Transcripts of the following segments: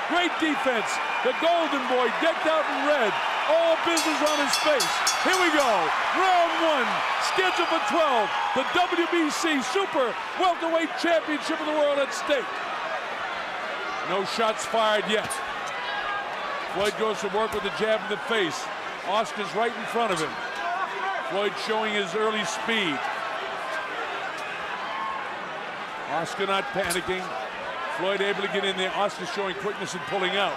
Great defense. The Golden Boy decked out in red. All business on his face. Here we go. Round one. Scheduled for 12. The WBC Super Welterweight Championship of the World at stake. No shots fired yet. Floyd goes to work with a jab in the face. Oscar's right in front of him. Floyd showing his early speed. Oscar not panicking. Floyd able to get in there. Oscar showing quickness and pulling out.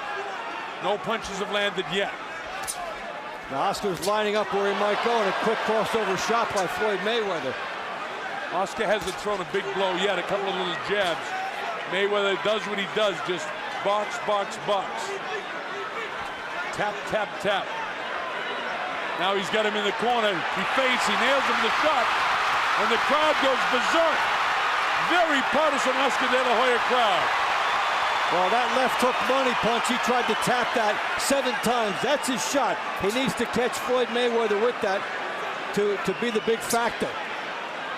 No punches have landed yet. Now Oscar's lining up where he might go, and a quick crossover shot by Floyd Mayweather. Oscar hasn't thrown a big blow yet, a couple of little jabs. Mayweather does what he does, just box, box, box. Tap, tap, tap. Now he's got him in the corner. He feints, he nails him with the shot, and the crowd goes berserk. Very partisan Oscar De La Hoya crowd. Well, that left hook money punch, he tried to tap that 7 times. That's his shot. He needs to catch Floyd Mayweather with that to be the big factor.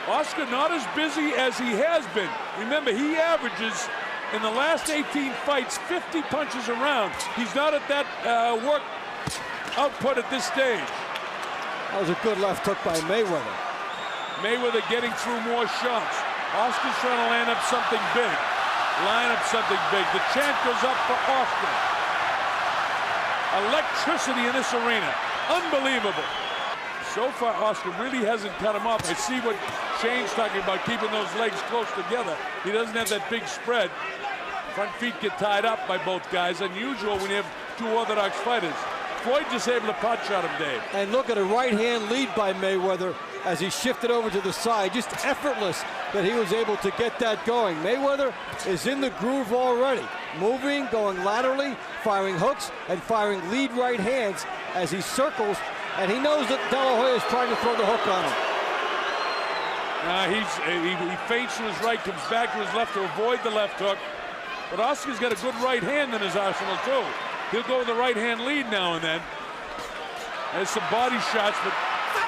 Oscar not as busy as he has been. Remember, he averages in the last 18 fights 50 punches a round. He's not at that work output at this stage. That was a good left hook by Mayweather. Mayweather getting through more shots. Oscar's trying to land up something big. Line up something big. The chant goes up for Oscar. Electricity in this arena. Unbelievable. So far, Oscar really hasn't cut him off. I see what Shane's talking about, keeping those legs close together. He doesn't have that big spread. Front feet get tied up by both guys. Unusual when you have two orthodox fighters. Floyd just able to pot shot him, Dave. And look at a right-hand lead by Mayweather as he shifted over to the side. Just effortless that he was able to get that going. Mayweather is in the groove already. Moving, going laterally, firing hooks, and firing lead right hands as he circles. And he knows that De La Hoya is trying to throw the hook on him. He feints to his right, comes back to his left to avoid the left hook. But Oscar's got a good right hand in his arsenal, too. He'll go with the right hand lead now and then. There's some body shots, but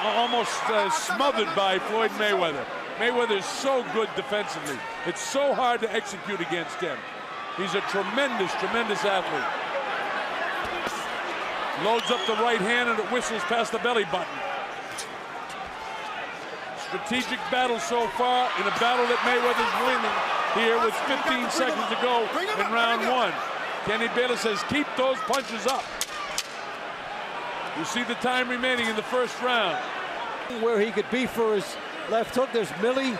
almost smothered by Floyd Mayweather. Mayweather is so good defensively. It's so hard to execute against him. He's a tremendous, tremendous athlete. Loads up the right hand and it whistles past the belly button. Strategic battle so far in a battle that Mayweather's winning here with 15 seconds to go in round one. Kenny Bayless says, keep those punches up. You see the time remaining in the first round. Where he could be for his left hook, there's Millie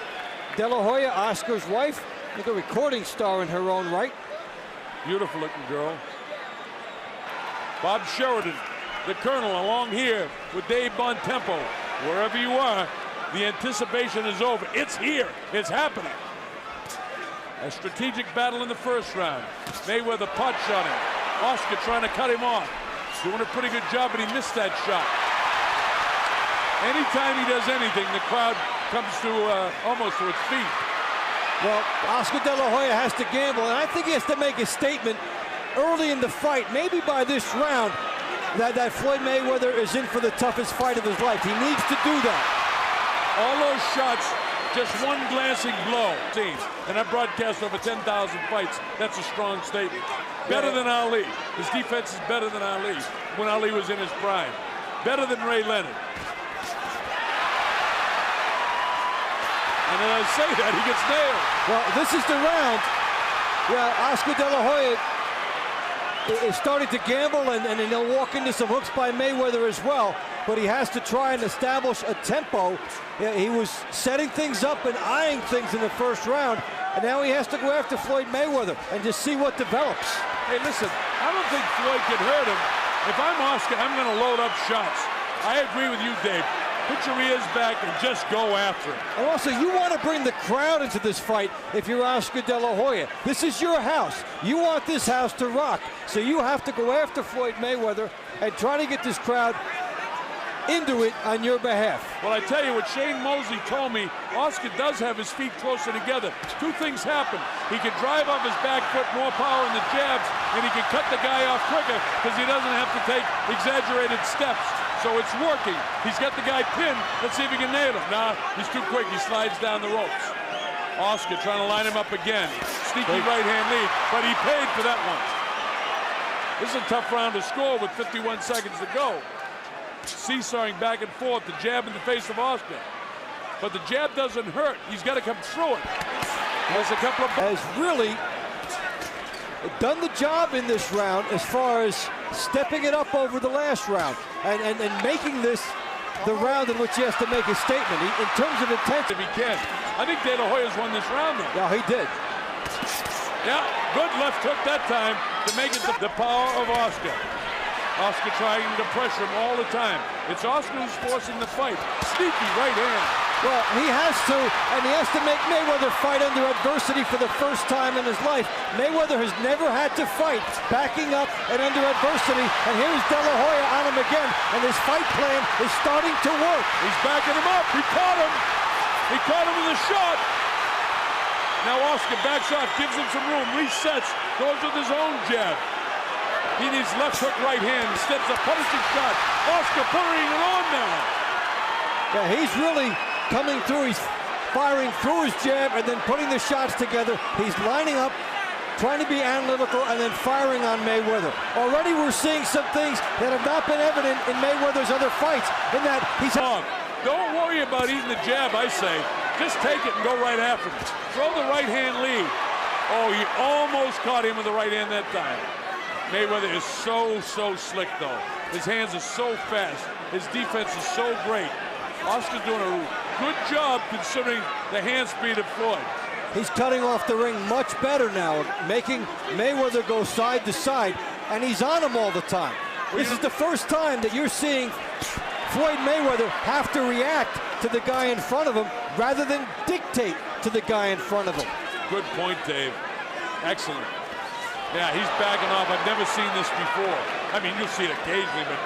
De La Hoya, Oscar's wife. Look, a recording star in her own right. Beautiful looking girl. Bob Sheridan, the Colonel, along here with Dave Bontempo. Wherever you are, the anticipation is over. It's here. It's happening. A strategic battle in the first round. Mayweather pot shotting. Oscar trying to cut him off. Doing a pretty good job, but he missed that shot. Anytime he does anything, the crowd comes to almost to its feet. Well, Oscar De La Hoya has to gamble, and I think he has to make a statement early in the fight, maybe by this round, that Floyd Mayweather is in for the toughest fight of his life. He needs to do that. All those shots, just one glancing blow. And I broadcast over 10,000 fights. That's a strong statement. Better than Ali. His defense is better than Ali when Ali was in his prime. Better than Ray Leonard. And as I say that, he gets nailed. Well, this is the round. Yeah, Oscar De La Hoya is starting to gamble, and he'll walk into some hooks by Mayweather as well. But he has to try and establish a tempo. He was setting things up and eyeing things in the first round, and now he has to go after Floyd Mayweather and just see what develops. Hey, listen, I don't think Floyd can hurt him. If I'm Oscar, I'm going to load up shots. I agree with you, Dave. Put your ears back and just go after him. And also, you want to bring the crowd into this fight if you're Oscar De La Hoya. This is your house. You want this house to rock. So you have to go after Floyd Mayweather and try to get this crowd into it on your behalf. Well, I tell you what Shane Mosley told me, Oscar does have his feet closer together. Two things happen. He can drive off his back foot, more power in the jabs, and he can cut the guy off quicker because he doesn't have to take exaggerated steps. So it's working. He's got the guy pinned. Let's see if he can nail him. Nah, he's too quick. He slides down the ropes. Oscar trying to line him up again. Sneaky right-hand lead, but he paid for that one. This is a tough round to score with 51 seconds to go. Seesawing back and forth, the jab in the face of Oscar. But the jab doesn't hurt. He's got to come through it. There's a couple of... Has really done the job in this round as far as stepping it up over the last round and making this the round in which he has to make a statement. In terms of intensity. If he can. I think De La Hoya's won this round, though. Yeah, he did. Yeah, good left hook that time to make it the power of Oscar. Oscar trying to pressure him all the time. It's Oscar who's forcing the fight. Sneaky right hand. Well, he has to, and he has to make Mayweather fight under adversity for the first time in his life. Mayweather has never had to fight backing up and under adversity, and here's De La Hoya on him again, and his fight plan is starting to work. He's backing him up. He caught him. He caught him with a shot. Now Oscar backs off, gives him some room, resets, goes with his own jab. He needs left hook right hand. He steps a punishing shot. Oscar putting it on now. Yeah, he's really coming through. He's firing through his jab and then putting the shots together. He's lining up, trying to be analytical, and then firing on Mayweather. Already we're seeing some things that have not been evident in Mayweather's other fights, in that he's... Don't worry about eating the jab, I say. Just take it and go right after him. Throw the right hand lead. Oh, he almost caught him with the right hand that time. Mayweather is so slick, though. His hands are so fast. His defense is so great. Oscar's doing a good job considering the hand speed of Floyd. He's cutting off the ring much better now, making Mayweather go side to side, and he's on him all the time. This is the first time that you're seeing Floyd Mayweather have to react to the guy in front of him rather than dictate to the guy in front of him. Good point, Dave. Excellent. Yeah, he's backing off. I've never seen this before. I mean, you'll see it occasionally, but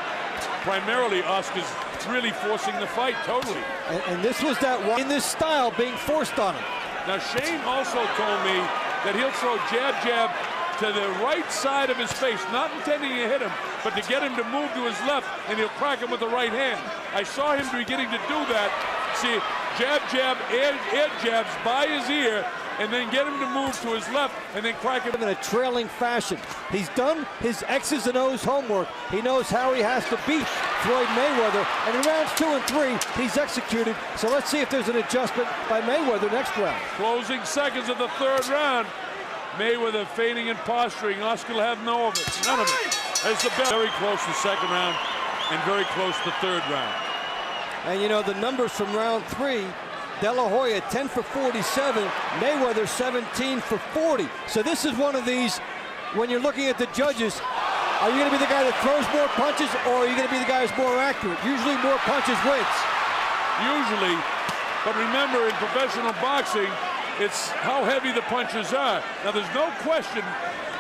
primarily Oscar's really forcing the fight totally. And this was that one in this style being forced on him. Now, Shane also told me that he'll throw jab to the right side of his face, not intending to hit him, but to get him to move to his left, and he'll crack him with the right hand. I saw him beginning to do that. See, jab, air jabs by his ear, and then get him to move to his left, and then crack him in a trailing fashion. He's done his X's and O's homework. He knows how he has to beat Floyd Mayweather, and in rounds 2 and 3, he's executed. So let's see if there's an adjustment by Mayweather next round. Closing seconds of the third round. Mayweather feigning and posturing. Oscar will have none of it. It's the best. Very close to the second round, and very close to the third round. And you know, the numbers from round 3, De La Hoya 10 for 47, Mayweather 17 for 40. So this is one of these, when you're looking at the judges, are you going to be the guy that throws more punches, or are you going to be the guy who's more accurate? Usually more punches wins. Usually, but remember, in professional boxing, it's how heavy the punches are. Now, there's no question,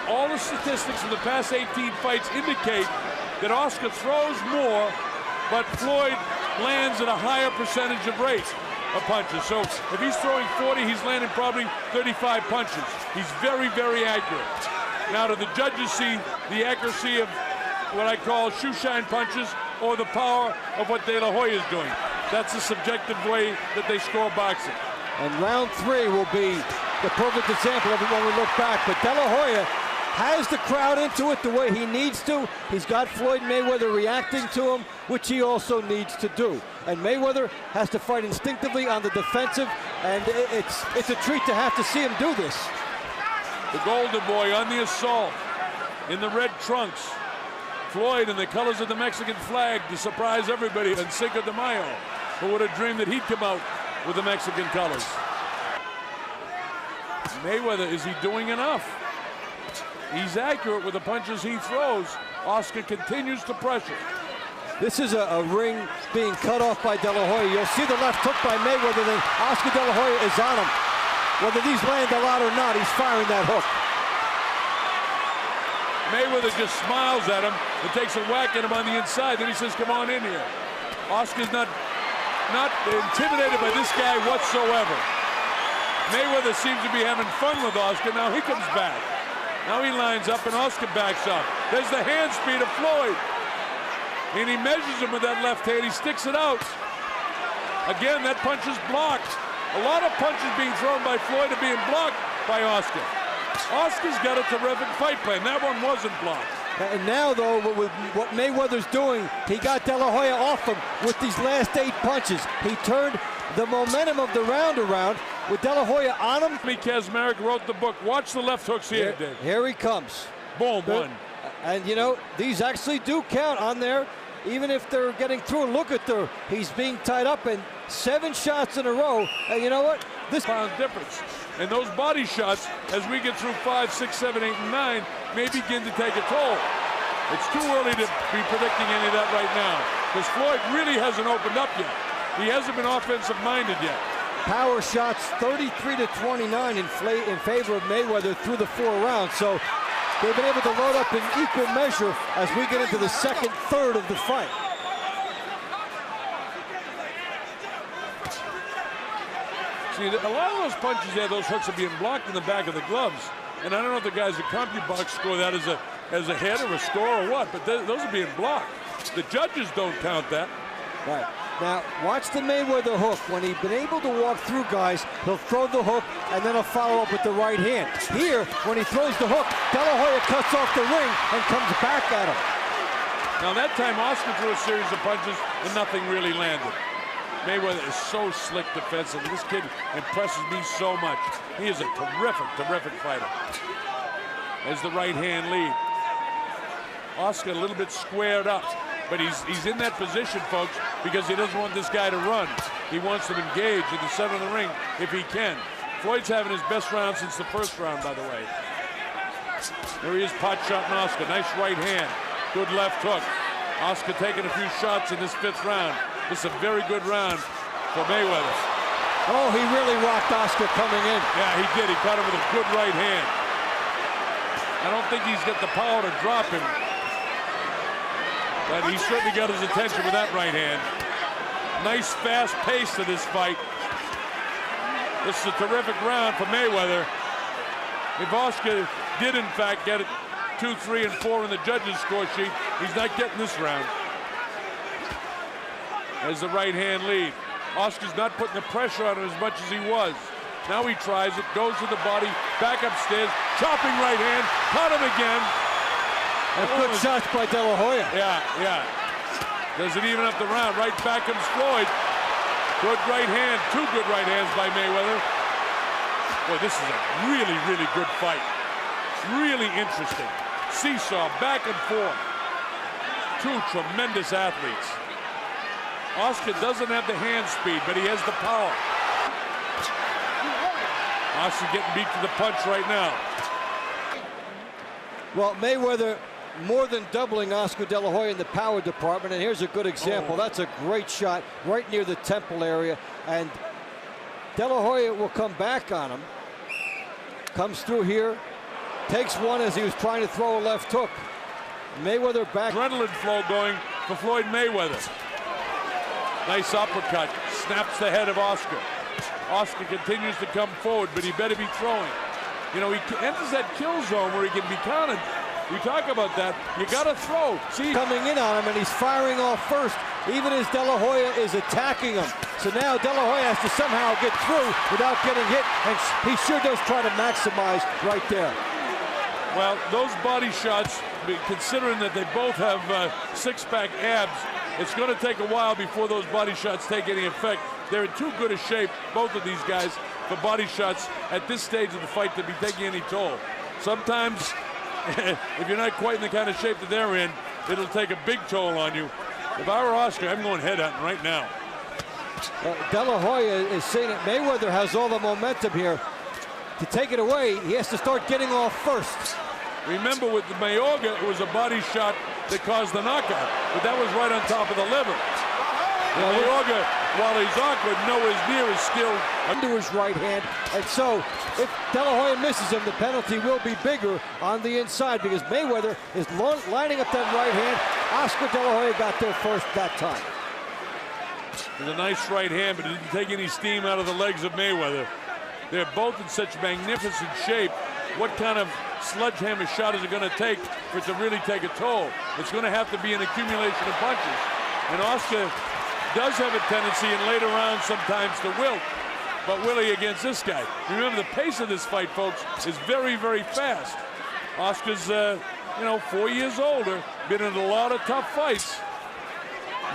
all the statistics from the past 18 fights indicate that Oscar throws more, but Floyd lands at a higher percentage of rate of punches. So if he's throwing 40, he's landing probably 35 punches. He's very accurate. Now, do the judges see the accuracy of what I call shoe shine punches, or the power of what De La Hoya is doing? That's the subjective way that they score boxing. And round 3 will be the perfect example of it when we look back. But De La Hoya has the crowd into it the way he needs to. He's got Floyd Mayweather reacting to him, which he also needs to do. And Mayweather has to fight instinctively on the defensive, and it's a treat to have to see him do this. The Golden Boy on the assault in the red trunks. Floyd in the colors of the Mexican flag to surprise everybody, and Cinco de Mayo. Who would have dreamed that he'd come out with the Mexican colors? Mayweather, is he doing enough? He's accurate with the punches he throws. Oscar continues to pressure. This is a ring being cut off by De La Hoya. You'll see the left hook by Mayweather, then Oscar De La Hoya is on him. Whether these land a lot or not, he's firing that hook. Mayweather just smiles at him and takes a whack at him on the inside. Then he says, come on in here. Oscar's not intimidated by this guy whatsoever. Mayweather seems to be having fun with Oscar. Now he comes back. Now he lines up and Oscar backs up. There's the hand speed of Floyd. And he measures him with that left hand. He sticks it out. Again, that punch is blocked. A lot of punches being thrown by Floyd are being blocked by Oscar. Oscar's got a terrific fight plan. That one wasn't blocked. And now, though, with what Mayweather's doing, he got De La Hoya off him with these last 8 punches. He turned the momentum of the round around with De La Hoya on him. Kazmarek wrote the book. Watch the left hooks here, Dave. Here he comes. Boom, one. And, you know, these actually do count on there, even if they're getting through. Look at he's being tied up, and 7 shots in a row. And you know what? This pound difference. And those body shots, as we get through 5, 6, 7, 8, and 9, may begin to take a toll. It's too early to be predicting any of that right now, because Floyd really hasn't opened up yet. He hasn't been offensive-minded yet. Power shots 33-29 in favor of Mayweather through the 4 rounds. So they've been able to load up in equal measure as we get into the second third of the fight. See, a lot of those punches there, those hooks are being blocked in the back of the gloves. And I don't know if the guys at CompuBox score that as a hit or a score or what, but those are being blocked. The judges don't count that. Right. Now, watch the Mayweather hook. When he's been able to walk through guys, he'll throw the hook and then he'll follow up with the right hand. Here, when he throws the hook, De La Hoya cuts off the ring and comes back at him. Now that time, Oscar threw a series of punches and nothing really landed. Mayweather is so slick defensively. This kid impresses me so much. He is a terrific, terrific fighter. As the right hand lead. Oscar a little bit squared up, but he's in that position, folks, because he doesn't want this guy to run. He wants him engaged in the center of the ring if he can. Floyd's having his best round since the first round, by the way. There he is, pot shot on Oscar. Nice right hand. Good left hook. Oscar taking a few shots in this 5th round. This is a very good round for Mayweather. Oh, he really rocked Oscar coming in. Yeah, he did. He caught him with a good right hand. I don't think he's got the power to drop him, but he certainly got his attention with that right hand. Nice fast pace to this fight. This is a terrific round for Mayweather. If Oscar did in fact get it 2, 3, and 4 in the judges' score sheet, he's not getting this round. As the right hand lead. Oscar's not putting the pressure on him as much as he was. Now he tries it, goes to the body, back upstairs, chopping right hand, caught him again. And good shots by De La Hoya. Yeah. Does it even up the round? Right back comes Floyd. Good right hand, 2 good right hands by Mayweather. Boy, this is a really, really good fight. Really interesting. Seesaw, back and forth. 2 tremendous athletes. Oscar doesn't have the hand speed, but he has the power. Oscar getting beat to the punch right now. Well, Mayweather more than doubling Oscar De La Hoya in the power department, and here's a good example. That's a great shot right near the temple area, and De La Hoya will come back on him. Comes through here, takes one as he was trying to throw a left hook. Mayweather back. Adrenaline flow going for Floyd Mayweather. Nice uppercut, snaps the head of Oscar. Oscar continues to come forward, but he better be throwing. You know, he enters that kill zone where he can be counted. We talk about that. You got to throw. See, coming in on him, and he's firing off first, even as De La Hoya is attacking him. So now De La Hoya has to somehow get through without getting hit, and he sure does try to maximize right there. Well, those body shots, considering that they both have six-pack abs, it's going to take a while before those body shots take any effect. They're in too good a shape, both of these guys, for body shots at this stage of the fight to be taking any toll. Sometimes, if you're not quite in the kind of shape that they're in, it'll take a big toll on you. If I were Oscar, I'm going head-hunting right now. De La Hoya is saying that Mayweather has all the momentum here. To take it away, he has to start getting off first. Remember, with the Mayweather, it was a body shot that caused the knockout, but that was right on top of the liver. Yeah, Mayweather, while he's awkward, nowhere near as skilled. Under his right hand, and so if De La Hoya misses him, the penalty will be bigger on the inside because Mayweather is lining up that right hand. Oscar De La Hoya got there first that time. With a nice right hand, but it didn't take any steam out of the legs of Mayweather. They're both in such magnificent shape. What kind of sledgehammer shot is it going to take for it to really take a toll? It's going to have to be an accumulation of punches. And Oscar does have a tendency in later rounds sometimes to wilt. But will he against this guy? Remember, the pace of this fight, folks, is very, very fast. Oscar's you know, 4 years older, been in a lot of tough fights.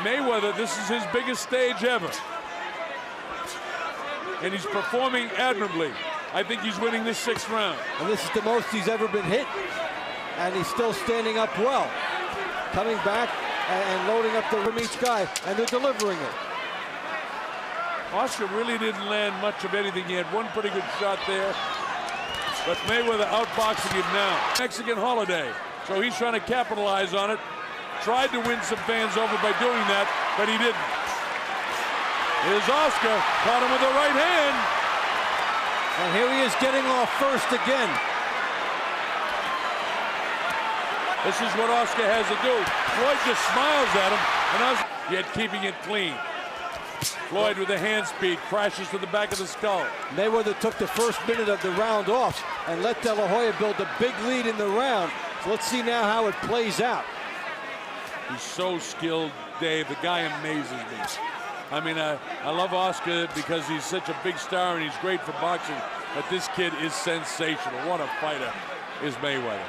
Mayweather, this is his biggest stage ever. And he's performing admirably. I think he's winning this 6th round. And this is the most he's ever been hit. And he's still standing up well. Coming back and loading up from each guy, and they're delivering it. Oscar really didn't land much of anything. He had one pretty good shot there. But Mayweather outboxing him now. Mexican holiday. So he's trying to capitalize on it. Tried to win some fans over by doing that, but he didn't. Here's Oscar. Caught him with the right hand. And here he is getting off first again. This is what Oscar has to do. Floyd just smiles at him, and Oscar yet keeping it clean. Floyd with the hand speed crashes to the back of the skull. Mayweather took the first minute of the round off and let De La Hoya build a big lead in the round. So let's see now how it plays out. He's so skilled, Dave. The guy amazes me. I mean, I love Oscar because he's such a big star and he's great for boxing. But this kid is sensational. What a fighter is Mayweather.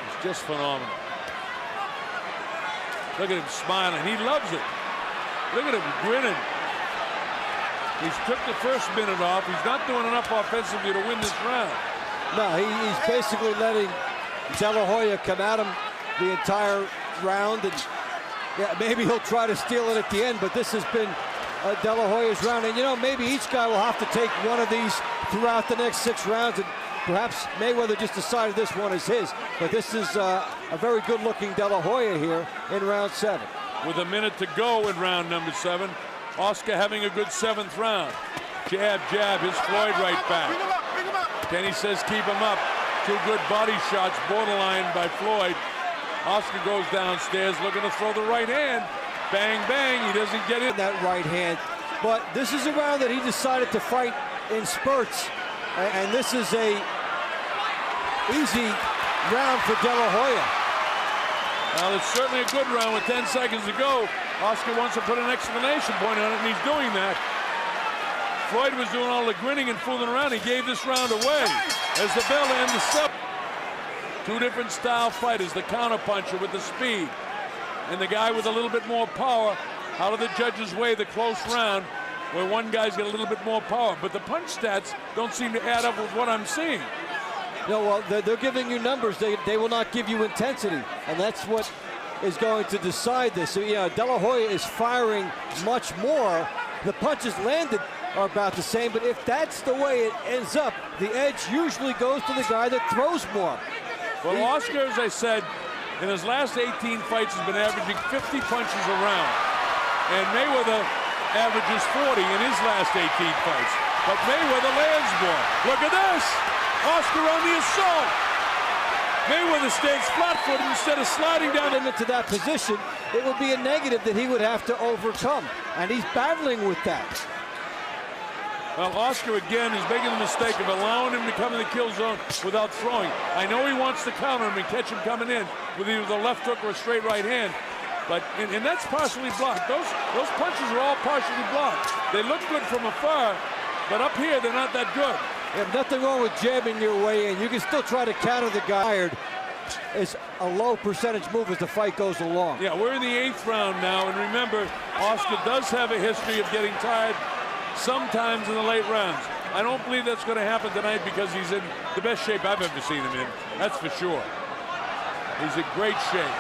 He's just phenomenal. Look at him smiling. He loves it. Look at him grinning. He's took the first minute off. He's not doing enough offensively to win this round. No, he's basically letting De La Hoya come at him the entire round, and yeah, maybe he'll try to steal it at the end, but this has been De La Hoya's round, and you know, maybe each guy will have to take one of these throughout the next 6 rounds, and perhaps Mayweather just decided this one is his, but this is a very good-looking De La Hoya here in round 7. With a minute to go in round number 7, Oscar having a good 7th round. Jab, jab, his Floyd right back. Kenny says keep him up. 2 good body shots, borderline by Floyd. Oscar goes downstairs looking to throw the right hand. Bang, bang, he doesn't get it. That right hand. But this is a round that he decided to fight in spurts. And this is a easy round for De La Hoya. Well, it's certainly a good round with 10 seconds to go. Oscar wants to put an exclamation point on it, and he's doing that. Floyd was doing all the grinning and fooling around. He gave this round away as the bell ends the 7th. 2 different style fighters, the counterpuncher with the speed and the guy with a little bit more power. Out of the judge's way, the close round where one guy's got a little bit more power. But the punch stats don't seem to add up with what I'm seeing. No, well, they're giving you numbers. They will not give you intensity, and that's what is going to decide this. So, yeah, De La Hoya is firing much more. The punches landed are about the same, but if that's the way it ends up, the edge usually goes to the guy that throws more. Well, Oscar, as I said, in his last 18 fights has been averaging 50 punches a round. And Mayweather averages 40 in his last 18 fights. But Mayweather lands more. Look at this! Oscar on the assault! Mayweather stands flat-footed instead of sliding down into that position. It would be a negative that he would have to overcome. And he's battling with that. Well, Oscar again is making the mistake of allowing him to come in the kill zone without throwing. I know he wants to counter him and catch him coming in with either the left hook or a straight right hand. But and that's partially blocked. Those punches are all partially blocked. They look good from afar, but up here they're not that good. You have nothing wrong with jabbing your way in. You can still try to counter the guy. It's a low percentage move as the fight goes along. Yeah, we're in the 8th round now, and remember, Oscar does have a history of getting tired sometimes in the late rounds. I don't believe that's going to happen tonight because he's in the best shape I've ever seen him in. That's for sure. He's in great shape.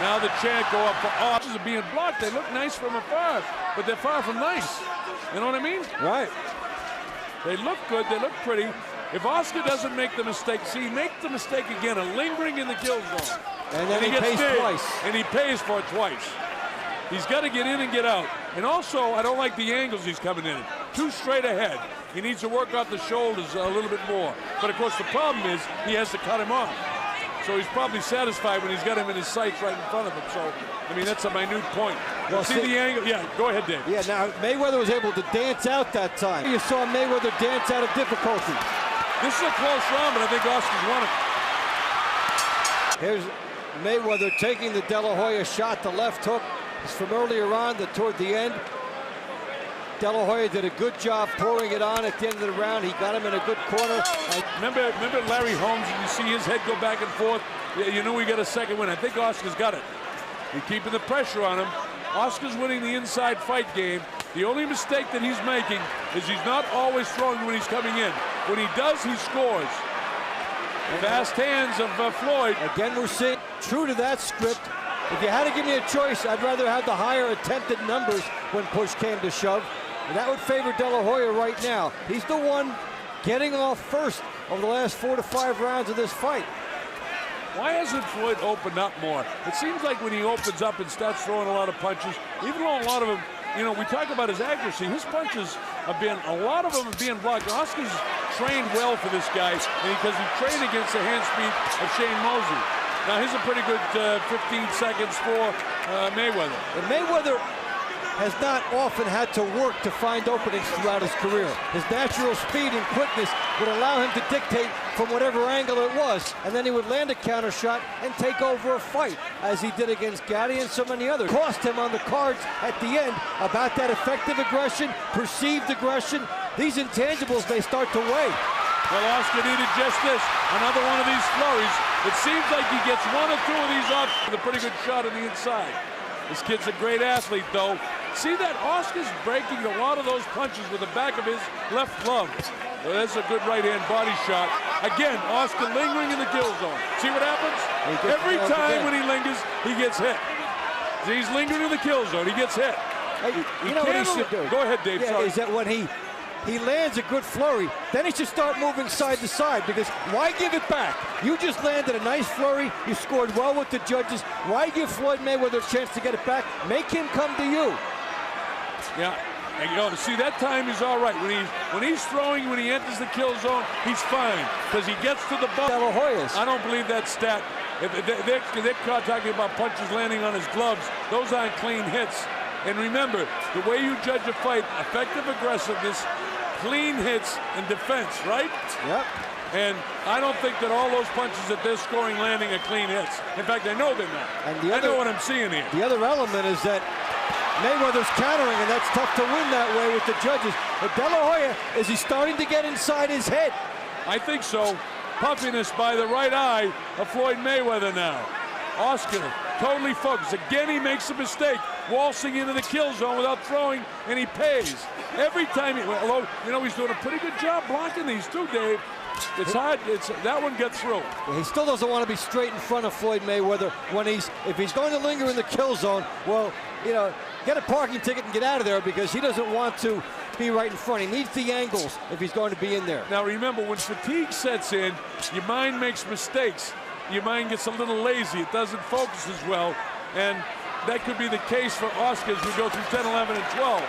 Now the chant go up for Oscar being blocked. They look nice from afar, but they're far from nice. You know what I mean? Right. They look good. They look pretty. If Oscar doesn't make the mistake, see, make the mistake again of lingering in the kill zone. And then he pays twice. And he pays for it twice. He's got to get in and get out. And also, I don't like the angles he's coming in. Too straight ahead. He needs to work out the shoulders a little bit more. But of course, the problem is he has to cut him off. So he's probably satisfied when he's got him in his sights right in front of him. So, I mean, that's a minute point. Well, see the angle? Yeah, go ahead, Dave. Yeah, now Mayweather was able to dance out that time. You saw Mayweather dance out of difficulty. This is a close round, but I think Oscar's won it. Here's Mayweather taking the De La Hoya shot, the left hook. It's from earlier on toward the end. De La Hoya did a good job pouring it on at the end of the round. He got him in a good corner. Remember Larry Holmes, and you see his head go back and forth. You knew he got a second win. I think Oscar's got it. He's keeping the pressure on him. Oscar's winning the inside fight game. The only mistake that he's making is he's not always throwing when he's coming in. When he does, he scores. Fast hands of Floyd. Again, we're seeing true to that script. If you had to give me a choice, I'd rather have the higher attempted numbers when push came to shove. And that would favor De La Hoya right now. He's the one getting off first over the last 4 to 5 rounds of this fight. Why hasn't Floyd opened up more? It seems like when he opens up and starts throwing a lot of punches, even though a lot of them, you know, we talk about his accuracy, his punches have been, a lot of them are being blocked. Oscar's trained well for this guy, and because he trained against the hand speed of Shane Mosley. Now, here's a pretty good 15 seconds for Mayweather. And Mayweather has not often had to work to find openings throughout his career. His natural speed and quickness would allow him to dictate from whatever angle it was, and then he would land a counter shot and take over a fight, as he did against Gatti and so many others. Cost him on the cards at the end about that effective aggression, perceived aggression. These intangibles may start to weigh. Well, Oscar needed just this, another one of these flurries. It seems like he gets 1 or 2 of these off with a pretty good shot on the inside. This kid's a great athlete, though. See that Oscar's breaking a lot of those punches with the back of his left glove. Well, that's a good right-hand body shot. Again, Oscar lingering in the kill zone. See what happens? Every time when he lingers, he gets hit. See, he's lingering in the kill zone. He gets hit. You know what he should do? Go ahead, Dave. Yeah, is that when he lands a good flurry, then he should start moving side to side, because why give it back? You just landed a nice flurry. You scored well with the judges. Why give Floyd Mayweather a chance to get it back? Make him come to you. Yeah, and you know, see, that time he's all right. When he's throwing, when he enters the kill zone, he's fine, because he gets to the ball. De La Hoya's. I don't believe that stat. They're talking about punches landing on his gloves. Those aren't clean hits. And remember, the way you judge a fight, effective aggressiveness, clean hits, and defense, right? Yep. And I don't think that all those punches that they're scoring landing are clean hits. In fact, I know they're not. And I know what I'm seeing here. The other element is that Mayweather's countering, and that's tough to win that way with the judges. But De La Hoya, is he starting to get inside his head? I think so. Puffiness by the right eye of Floyd Mayweather now. Oscar totally focused. Again, he makes a mistake, waltzing into the kill zone without throwing, and he pays. Every time, although, you know, he's doing a pretty good job blocking these too, Dave. It's hard. That one gets through. He still doesn't want to be straight in front of Floyd Mayweather when if he's going to linger in the kill zone. Well, you know, get a parking ticket and get out of there, because he doesn't want to be right in front. He needs the angles if he's going to be in there. Now remember, when fatigue sets in, your mind makes mistakes. Your mind gets a little lazy. It doesn't focus as well, and that could be the case for Oscar as we go through 10, 11, and 12.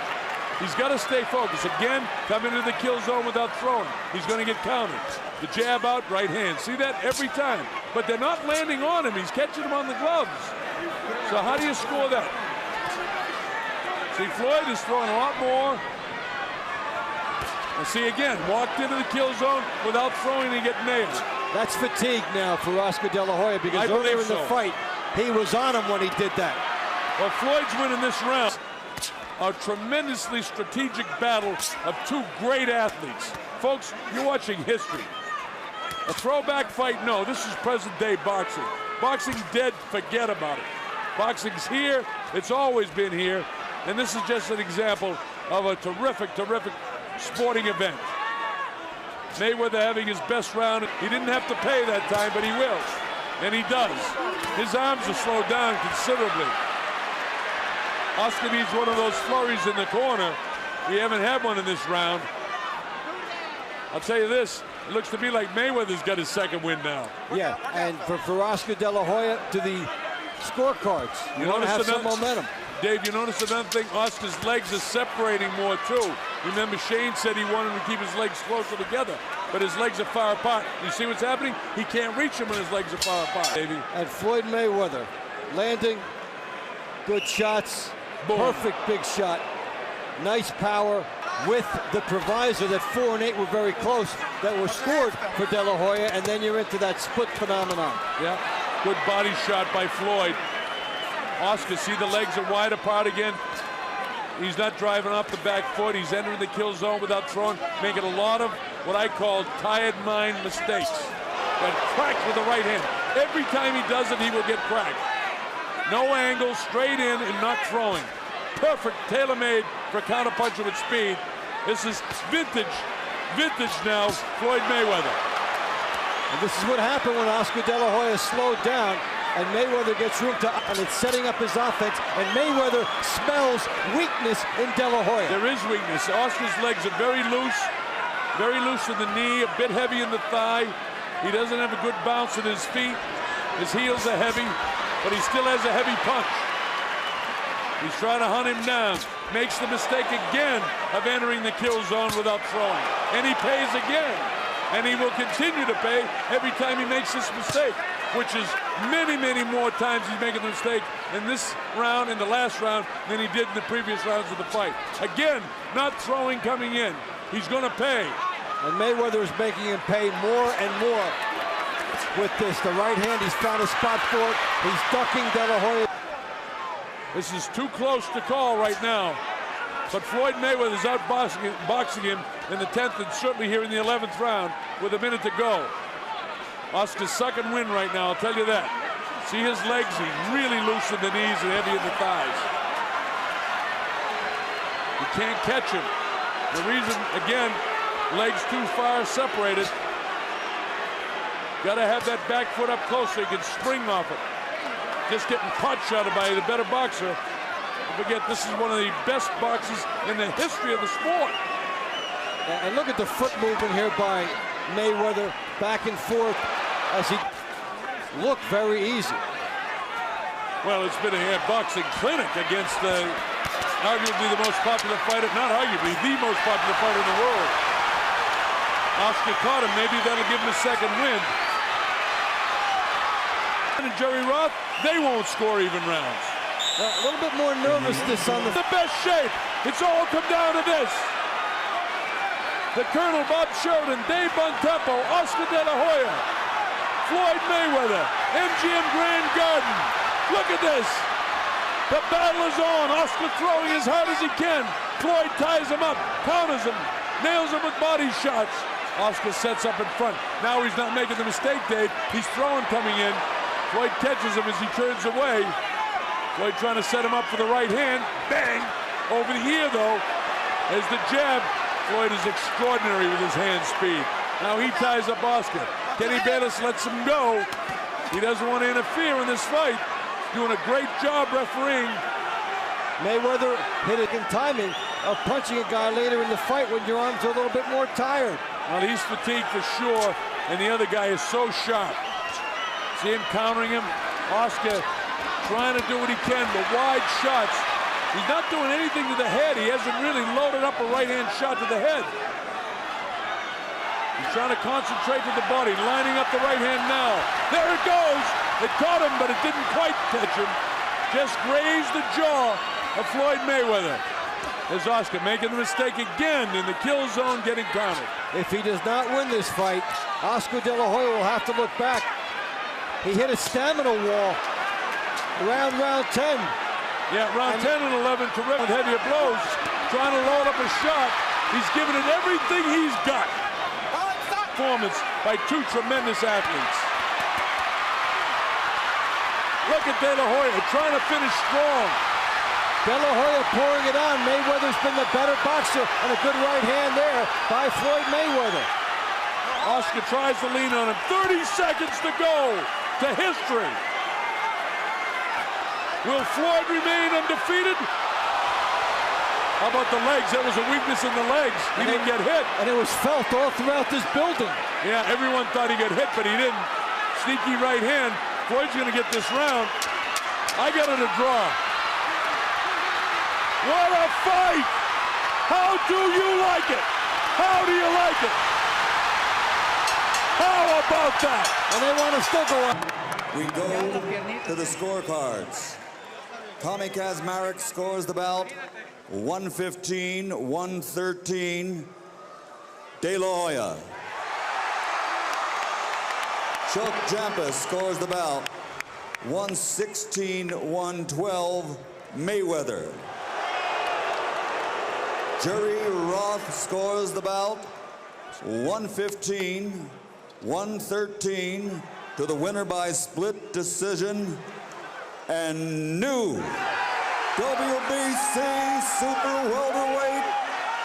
He's got to stay focused. Again, coming into the kill zone without throwing. He's going to get countered. The jab out, right hand. See that every time. But they're not landing on him. He's catching them on the gloves. So how do you score that? See, Floyd is throwing a lot more. And see, again, walked into the kill zone without throwing and get nailed. That's fatigue now for Oscar De La Hoya, because earlier in the fight, he was on him when he did that. Well, Floyd's winning this round. A tremendously strategic battle of 2 great athletes. Folks, you're watching history. A throwback fight? No, this is present-day boxing. Boxing's dead, forget about it. Boxing's here, it's always been here, and this is just an example of a terrific, terrific sporting event. Mayweather having his best round. He didn't have to pay that time, but he will, and he does. His arms are slowed down considerably. Oscar needs one of those flurries in the corner. We haven't had one in this round. I'll tell you this, it looks to me like Mayweather's got his second win now. Yeah, and for Oscar De La Hoya, to the scorecards, you want to have some momentum. Dave, you notice another thing? Oscar's legs are separating more, too. Remember, Shane said he wanted to keep his legs closer together, but his legs are far apart. You see what's happening? He can't reach him when his legs are far apart, Davey. And Floyd Mayweather landing good shots. Boom. Perfect big shot. Nice power, with the proviso that 4 and 8 were very close, that were scored for De La Hoya, and then you're into that split phenomenon. Yeah, good body shot by Floyd. Oscar, see the legs are wide apart again. He's not driving off the back foot. He's entering the kill zone without throwing, making a lot of what I call tired mind mistakes. Got cracked with the right hand. Every time he does it, he will get cracked. No angle, straight in and not throwing. Perfect, tailor-made for a counterpuncher with speed. This is vintage now, Floyd Mayweather. And this is what happened when Oscar De La Hoya slowed down and Mayweather gets room to, and it's setting up his offense, and Mayweather smells weakness in De La Hoya. There is weakness. Oscar's legs are very loose in the knee, a bit heavy in the thigh. He doesn't have a good bounce in his feet. His heels are heavy, but he still has a heavy punch. He's trying to hunt him down. Makes the mistake again of entering the kill zone without throwing. And he pays again. And he will continue to pay every time he makes this mistake, which is many, many more times he's making the mistake in this round, in the last round, than he did in the previous rounds of the fight. Again, not throwing coming in. He's going to pay. And Mayweather is making him pay more and more with this. The right hand, he's found a spot for it. He's ducking De La Hoya. This is too close to call right now. But Floyd Mayweather is outboxing him in the 10th and certainly here in the 11th round with a minute to go. Oscar's second win right now, I'll tell you that. See his legs, he's really loose in the knees and heavy in the thighs. You can't catch him. The reason, again, legs too far separated. Got to have that back foot up close so he can spring off it. Just getting caught shot by the better boxer. Don't forget, this is one of the best boxes in the history of the sport. And look at the foot movement here by Mayweather, back and forth as he looked very easy. Well, it's been a boxing clinic against arguably the most popular fighter, not arguably, the most popular fighter in the world. Oscar caught him. Maybe that'll give him a second win. And Jerry Roth, they won't score even rounds. A little bit more nervousness on the best shape. It's all come down to this. The Colonel Bob Sheridan, Dave Bontempo, Oscar De La Hoya, Floyd Mayweather, MGM Grand Garden. Look at this. The battle is on. Oscar throwing as hard as he can. Floyd ties him up, counters him, nails him with body shots. Oscar sets up in front. Now he's not making the mistake, Dave. He's throwing coming in. Floyd catches him as he turns away. Floyd trying to set him up for the right hand. Bang! Over the ear, though, as the jab. Floyd is extraordinary with his hand speed. Now he ties up Oscar. Kenny Bayless lets him go. He doesn't want to interfere in this fight. Doing a great job refereeing. Mayweather hit it in timing of punching a guy later in the fight when your arms are a little bit more tired. Well, he's fatigued for sure, and the other guy is so sharp. See him countering him. Oscar trying to do what he can, the wide shots. He's not doing anything to the head. He hasn't really loaded up a right-hand shot to the head. He's trying to concentrate with the body, lining up the right hand now. There it goes. It caught him, but it didn't quite catch him. Just grazed the jaw of Floyd Mayweather. There's Oscar making the mistake again in the kill zone, getting counted. If he does not win this fight, Oscar De La Hoya will have to look back. He hit a stamina wall around round 10. Yeah, round 10 and 11, terrific with heavier blows. Trying to load up a shot. He's given it everything he's got. Performance by two tremendous athletes. Look at De La Hoya trying to finish strong. De La Hoya pouring it on. Mayweather's been the better boxer, and a good right hand there by Floyd Mayweather. Oscar tries to lean on him. 30 seconds to go to history. Will Floyd remain undefeated? How about the legs? That was a weakness in the legs. He didn't get hit. And it was felt all throughout this building. Yeah, everyone thought he got hit, but he didn't. Sneaky right hand. Floyd's going to get this round. I got it a draw. What a fight! How do you like it? How do you like it? How about that? And they want to still go on. We go to the scorecards. Tommy Kazmarek scores the bout 115-113. De La Hoya. Chuck Jampus scores the bout 116-112. Mayweather. Jerry Roth scores the bout 115, 113 to the winner by split decision, and new WBC Super Welterweight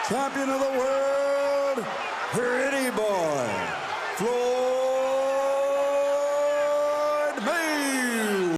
Champion of the World, Pretty Boy.